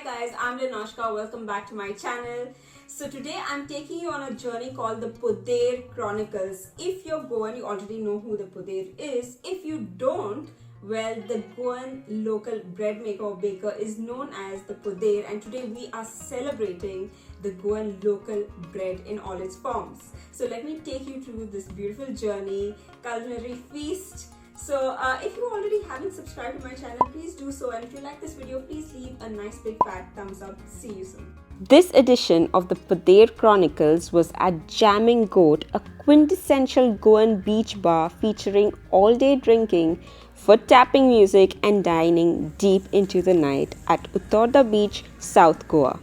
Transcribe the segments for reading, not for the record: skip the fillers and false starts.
Hi guys, I'm Linoshka. Welcome back to my channel. So today I'm taking you on a journey called the Poder Chronicles. If you're Goan, you already know who the Poder is. If you don't, well, the Goan local bread maker or baker is known as the Poder, and today we are celebrating the Goan local bread in all its forms. So let me take you through this beautiful journey, culinary feast. So if you already haven't subscribed to my channel, please do so, and if you like this video, please leave a nice big fat thumbs up. See you soon. This edition of the Poder Chronicles was at Jamming Goat, a quintessential Goan beach bar featuring all-day drinking, foot tapping music and dining deep into the night at Utorda Beach, South Goa.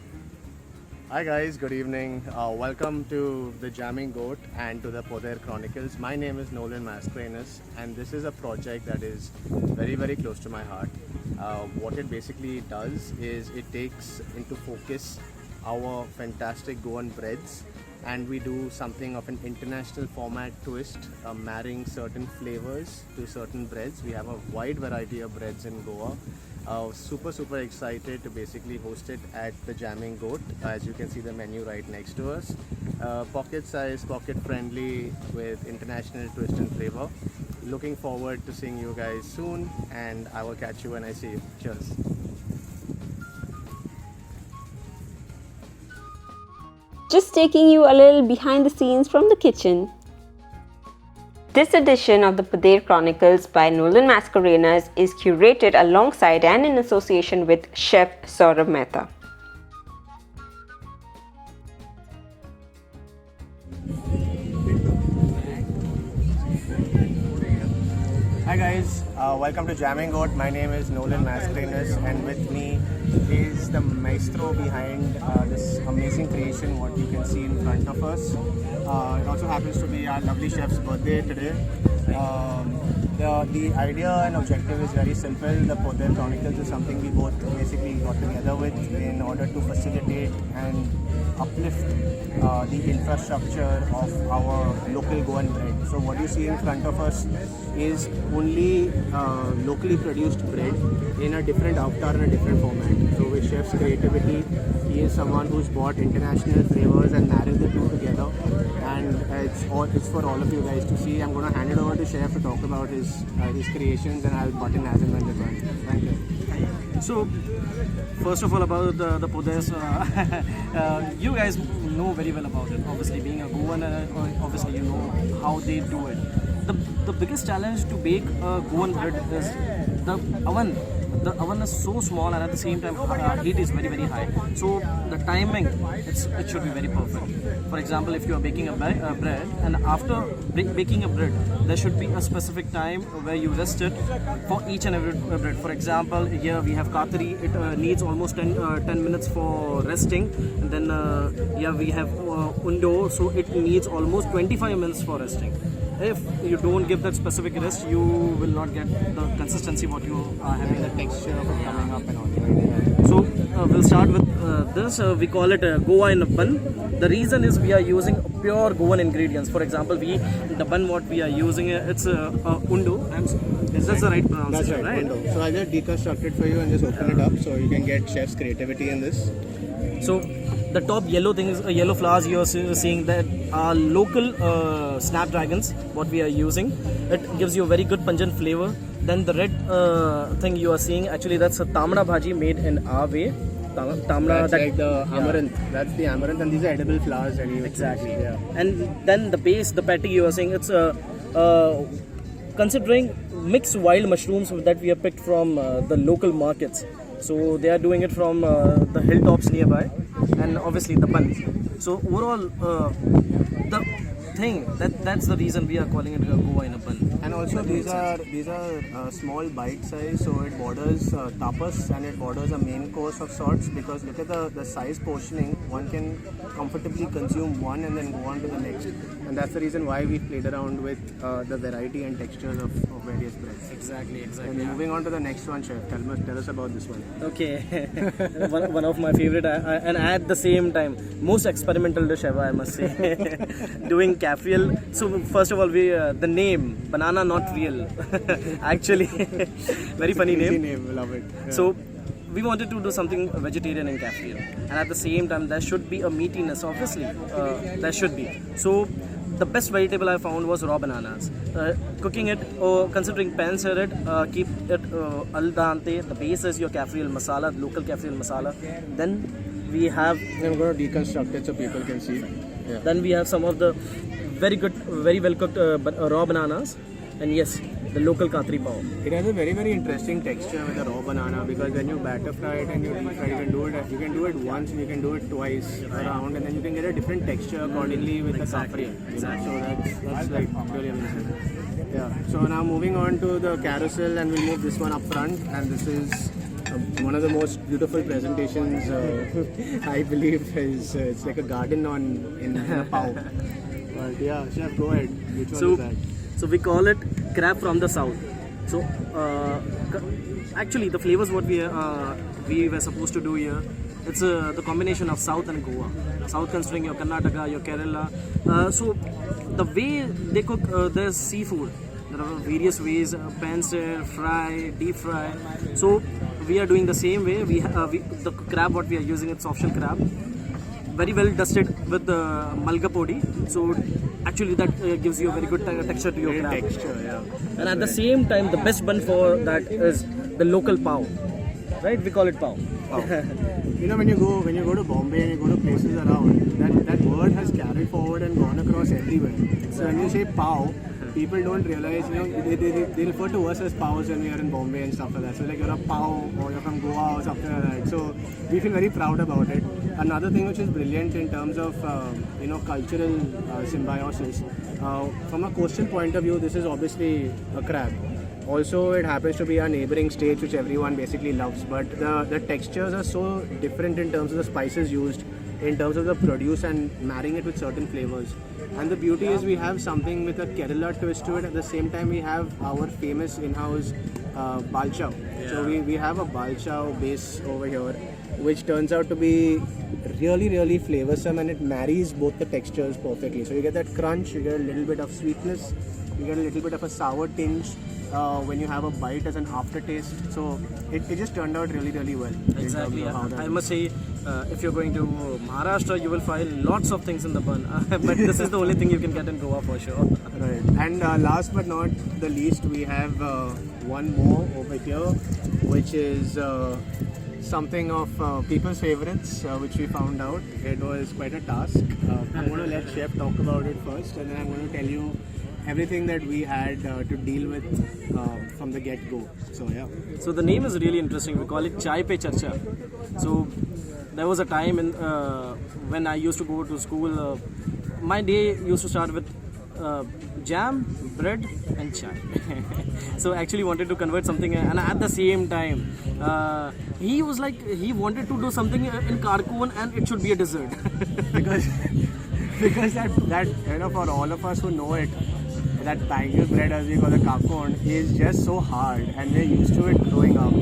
Hi guys, good evening. Welcome to the Jamming Goat and to the Poder Chronicles. My name is Nolan, Mascarenhas, and this is a project that is very close to my heart. What it basically does is it takes into focus our fantastic Goan breads, and we do something of an international format twist, marrying certain flavors to certain breads. We have a wide variety of breads in Goa. Super excited to basically host it at the Jamming Goat. As you can see the menu right next to us. Pocket size, pocket friendly with international twist and flavor. Looking forward to seeing you guys soon, and I will catch you when I see you. Cheers. Just taking you a little behind the scenes from the kitchen. This edition of the Poder Chronicles by Nolan Mascarenhas is curated alongside and in association with Chef Saurabh Mehta. Hi guys, welcome to Jamming Goat. My name is Nolan Mascarenhas, and with me is the maestro behind this amazing creation, what you can see in front of us. It also happens to be our lovely chef's birthday today. The idea and objective is very simple. The Poder Chronicles is something we both basically got together with in order to facilitate and uplift the infrastructure of our local Goan bread. So what you see in front of us is only locally produced bread in a different avatar and a different format. So with chef's creativity, he is someone who's brought international flavors and married the two together, and it's for all of you guys to see. I'm going to hand it over to chef to talk about his creations, and I'll butt in as and when required. Thank you. So, first of all, about the Poders, you guys know very well about it. Obviously, being a Goan, obviously you know how they do it. The biggest challenge to bake a Goan bread is the oven. The oven is so small, and at the same time heat is very high. So the timing, it should be very perfect. For example, if you are baking a bread, and after baking a bread, there should be a specific time where you rest it for each and every bread. For example, here we have katari. It needs almost 10 minutes for resting, and then here we have undo, so it needs almost 25 minutes for resting. If you don't give that specific rest, you will not get the consistency what you are having, the texture of it coming up and all. So we'll start with this. We call it Goa Bun. The reason is we are using pure Goan ingredients. For example, the bun what we are using, it's undu. That's the right pronunciation, That's right? Right? So I'll just deconstruct it for you and just open it up so you can get chef's creativity in this. So the top yellow things, yellow flowers you are seeing, that are local snapdragons what we are using. It gives you a very good pungent flavor. Then the red thing you are seeing, actually that's a tamra bhaji made in our way. That's like the amaranth. That's the amaranth, and these are edible flowers anyway. Exactly. Yeah. And then the base, the patty you are saying, it's considering mixed wild mushrooms that we have picked from the local markets. So they are doing it from the hilltops nearby, and obviously the bun. So overall, the thing that's the reason we are calling it Goa in a bun. And also these are small bite size, so it borders tapas and it borders a main course of sorts, because look at the size portioning. One can comfortably consume one and then go on to the next, and that's the reason why we played around with the variety and textures of various breads. Exactly. And moving on to the next one, chef, tell us about this one. Okay, one of my favorite, and at the same time most experimental dish ever, I must say. Doing caffeal. So first of all, the name banana not real. Actually, very funny Easy name. Love it. Yeah. So we wanted to do something vegetarian and cafe, and at the same time there should be a meatiness. Obviously, there should be. So the best vegetable I found was raw bananas. Cooking it or considering pan sear it, keep it al dante. The base is your kaffir masala, local kaffir masala. Then we have. I'm going to deconstruct it so people can see. Yeah. Then we have some of the very good, very well cooked raw bananas, and yes, the local katri pav. It has a very interesting texture with the raw banana, because when you batter fry it and you deep fry it, you can do it once, you can do it twice around, and then you can get a different texture accordingly with Exactly. the kapri. So that's like really amazing. Yeah. So now moving on to the carousel, and we'll move this one up front, and this is one of the most beautiful presentations I believe is it's like a garden in a pav. But yeah, chef, go ahead. Which one is that? So we call it crab from the south. So actually the flavors what we were supposed to do here, it's the combination of south and Goa. South considering your Karnataka, your Kerala. So the way they cook their seafood, there are various ways: pan sear, fry, deep fry. So we are doing the same way. The crab what we are using, it's soft shell crab, very well dusted with malga podi. So actually that gives you a very good texture to your crab. Texture, yeah. And at the same time, the best bun for that is the local pav. Right? We call it pav. You know, when you go to Bombay and you go to places around, that word has carried forward and gone across everywhere. So when you say pav, people don't realize, you know, they refer to us as pavs when we are in Bombay and stuff like that. So like you're a pav or you're from Goa or something like that. So we feel very proud about it. Another thing which is brilliant in terms of cultural symbiosis, from a coastal point of view, this is obviously a crab. Also, it happens to be our neighboring states, which everyone basically loves. But the textures are so different in terms of the spices used, in terms of the produce and marrying it with certain flavors. And the beauty is we have something with a Kerala twist to it. At the same time, we have our famous in-house balchao. Yeah. So we have a balchao base over here, which turns out to be really flavoursome, and it marries both the textures perfectly. So you get that crunch, you get a little bit of sweetness, you get a little bit of a sour tinge when you have a bite as an aftertaste. So it just turned out really well. Exactly. I must say, if you're going to Maharashtra, you will find lots of things in the bun. But this is the only thing you can get in Goa for sure. Right. And last but not the least, we have one more over here, which is something of people's favorites, which we found out. It was quite a task. I'm going to let Chef talk about it first, and then I'm going to tell you everything that we had to deal with from the get-go. So yeah. So the name is really interesting. We call it Chai Pe Chancha. So there was a time when I used to go to school. My day used to start with jam, bread, and chai. So actually wanted to convert something, and at the same time, he was like he wanted to do something in Karkon, and it should be a dessert. because that for all of us who know it, that bangle bread, as we call the kakon, is just so hard, and we're used to it growing up,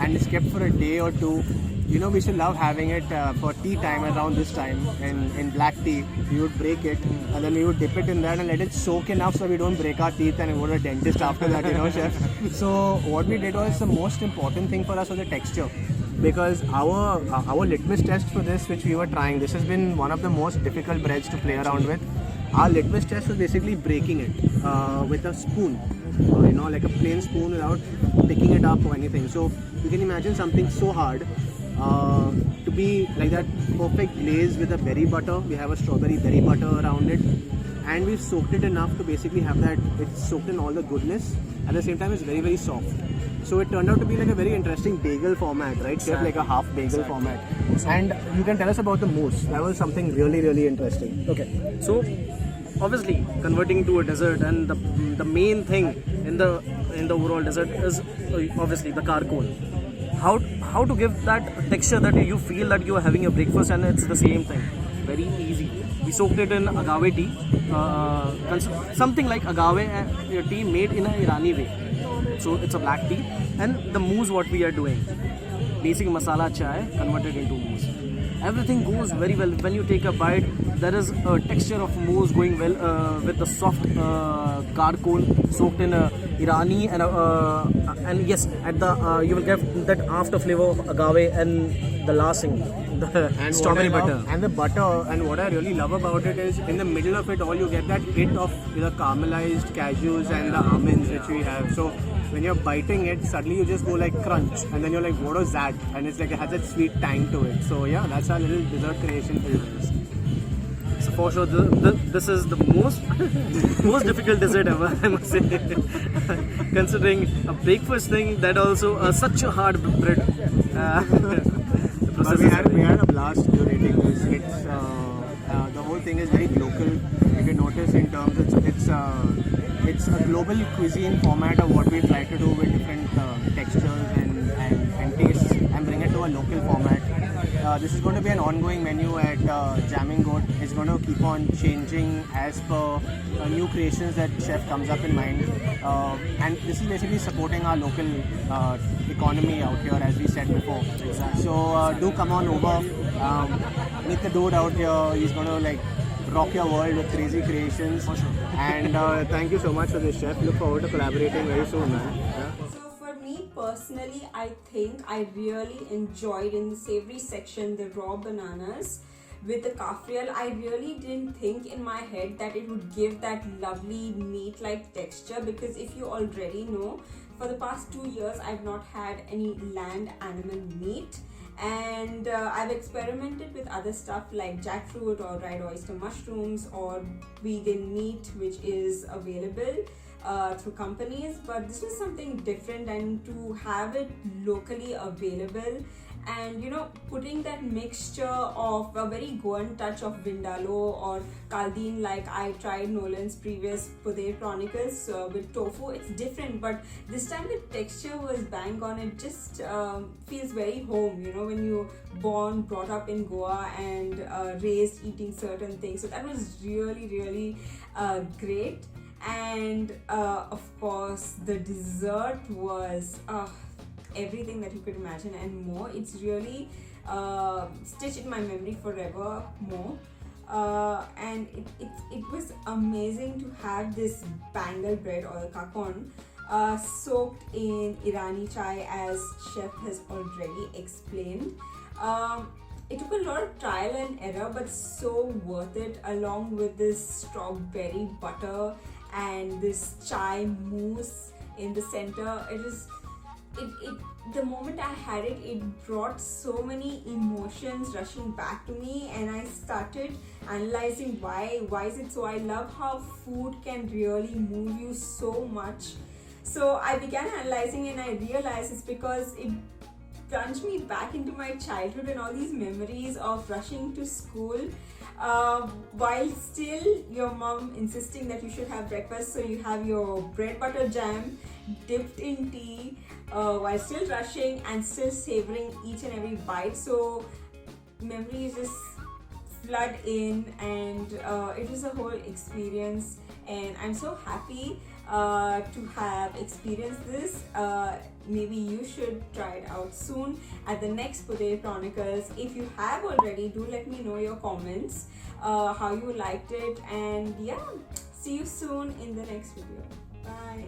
and it's kept for a day or two. You know, we should love having it for tea time around this time in black tea. We would break it and then we would dip it in that and let it soak enough so we don't break our teeth and go to a dentist after that, chef. So what we did was the most important thing for us was the texture. Because our litmus test for this, which we were trying, this has been one of the most difficult breads to play around with. Our litmus test was basically breaking it with a spoon, like a plain spoon without picking it up or anything. So you can imagine something so hard to be like that perfect glaze with a berry butter. We have a strawberry berry butter around it, and we've soaked it enough to basically have that it's soaked in all the goodness. At the same time, it's very soft. So it turned out to be like a very interesting bagel format, right? Exactly. Like a half bagel format. And you can tell us about the mousse. That was something really interesting. Okay, so obviously converting to a dessert, and the main thing in the overall dessert is obviously the karkon. How to give that texture that you feel that you are having a breakfast and it's the same thing. Very easy. We soaked it in agave tea, something like agave tea made in an Irani way. So it's a black tea, and the mousse what we are doing, basic masala chai converted into mousse. Everything goes very well. When you take a bite, there is a texture of mousse going well with the soft karkon soaked in Irani, and yes, at the you will get that after flavor of agave and the last thing, the And strawberry what I butter. love, and the butter, and what I really love about it is in the middle of it all you get that hit of the caramelized cashews and the almonds which we have. So when you're biting it, suddenly you just go like crunch, and then you're like, what is that? And it's like it has that sweet tang to it. So yeah, that's our little dessert creation for you guys. So for sure, this is the most most difficult dessert ever, I must say. Considering a breakfast thing, that also such a hard bread. The But process we is had very- a blast curating this. It's the whole thing is very local. If you notice, in terms it's a global cuisine format of what we try to do with different textures and tastes and bring it to a local format. This is going to be an ongoing menu at Jamming Goat. It's going to keep on changing as per new creations that chef comes up in mind. And this is basically supporting our local economy out here, as we said before. So do come on over, meet the dude out here. He's going to like rock your world with crazy creations. And thank you so much for this, chef. Look forward to collaborating very soon, man. Yeah. So for me personally, I think I really enjoyed in the savory section the raw bananas with the kafriel. I really didn't think in my head that it would give that lovely meat-like texture, because if you already know, for the past 2 years I've not had any land animal meat, and I've experimented with other stuff like jackfruit or dried oyster mushrooms or vegan meat which is available through companies, but this was something different, and to have it locally available and putting that mixture of a very Goan touch of vindaloo or kaldeen, like I tried Nolan's previous Poder Chronicles with tofu. It's different, but this time the texture was bang on. It just feels very home, when you brought up in Goa and raised eating certain things. So that was really great. And of course the dessert was everything that you could imagine and more. It's really stitched in my memory forever more. And it was amazing to have this bangal bread or kakon soaked in Irani chai, as chef has already explained. It took a lot of trial and error, but so worth it, along with this strawberry butter and this chai mousse in the center. The moment I had it, it brought so many emotions rushing back to me, and I started analyzing why is it so. I love how food can really move you so much. So I began analyzing, and I realized it's because it plunged me back into my childhood and all these memories of rushing to school while still your mom insisting that you should have breakfast. So you have your bread butter jam dipped in tea while still rushing and still savoring each and every bite. So memories just flood in, and it was a whole experience, and I'm so happy to have experienced this. Maybe you should try it out soon at the next Poder Chronicles. If you have already, do let me know your comments, how you liked it, and yeah, see you soon in the next video. Bye.